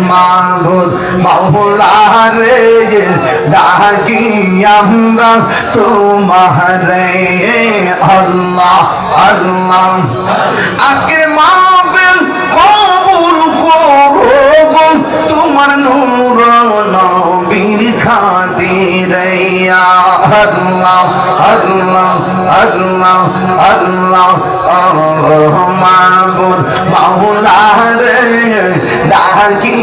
মাবুদ মাওলা রে ডাকি আমরা তোমারে আল্লাহ আল্লাহ আজকের মাহফিল কবুল করো তোমার নূর নবীর খাতিরে ইয়া আল্লাহ আল্লাহ আল্লাহ আল্লাহ মাবুদ মাওলা রে ডাকি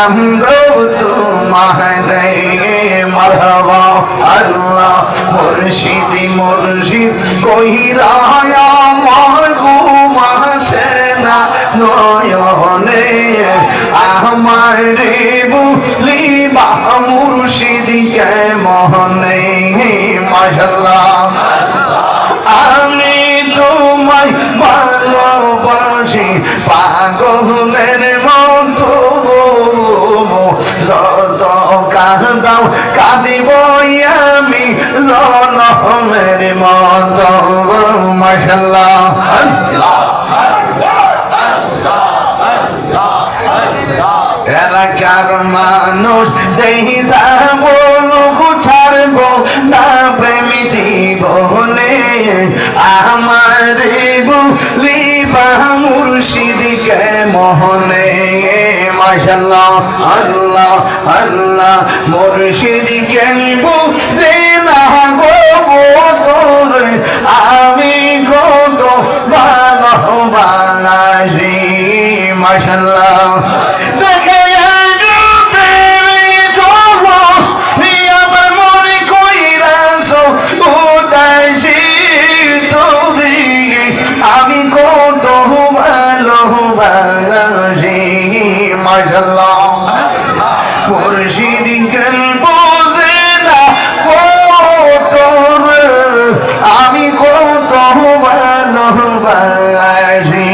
আমরা তোমারে মারহাবা আল্লাহ মুর্শিদ মুর্শিদ কইরা আমার ঘুমাসে না নয়নে আমার বুলিবা মুর্শিদ কে মহনে মাশাআল্লাহ আমি তোমায় ভালোবাসি পাগলের মতো যত কাঁদাও কাঁদিব আমি জনমের মতো মাশাআল্লাহ এলাকার মানুষ যেই যাবো ছাড়ব না প্রেম জীবনে আমার বুলিবা মুর্শিদকে মহনে মাশাআল্লাহ আল্লাহ আল্লাহ মুর্শিদকে বুঝে না গো তোরে আমি কত ভালোবাসি মাশাআল্লাহ দেখে আমি কত ভালোবাসি মাশাআল্লাহ মুর্শিদ কেন বোঝে না কত আমি কত ভালোবাসি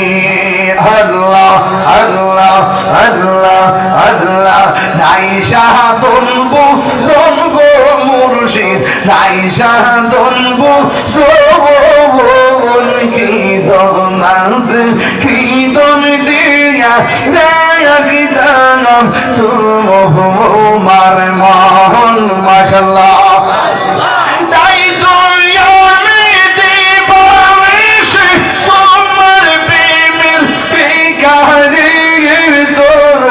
আল্লাহ আল্লাহ আল্লাহ আল্লাহ নাই সাধন বুঝন গো মুর্শিদ নাই সাধন বুঝন কি দন আছে কি দন দিয়া দেয়া কি দানম তোমার মন মাশাআল্লাহ তাই তো আমি দেবাবেশে তোমার প্রেমের বেকারে তোর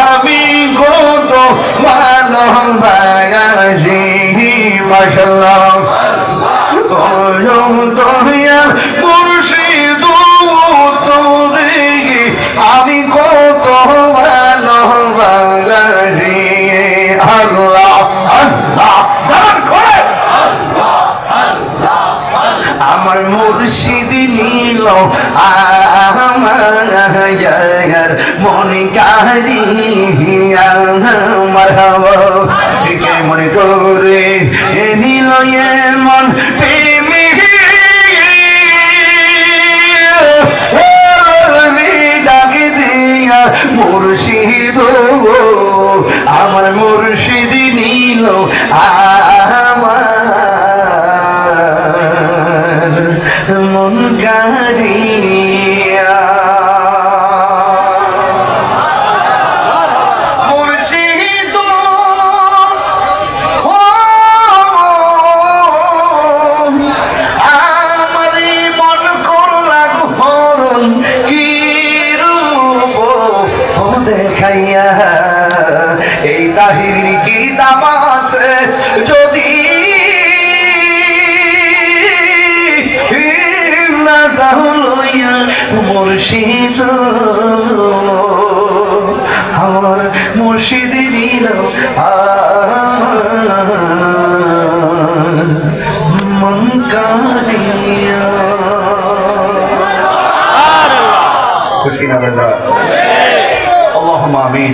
আমি কত ভালোবাসি মাশাআল্লাহ মুর্শিদ তোরে আমি কত ভালোবাসি আল্লাহ আল্লাহ আমার মুর্শিদ নীল আমার মনে কারিয়া মারহাবা কে মনে করে নীল মন প্রেমে ডাকে দিয়া মুর্শিদ আমার মুর্শিদ নীল আমার মন কারিয়া মুর্শিদ আমারই মন করলা হরণ কি রূপ দেখাইয়া এই তাহির কি দাম আছে যদি মুর্শিদ আমার মুর্শিদ নীল মন কারিয়া খুশি না আল্লাহুম্মা আমিন।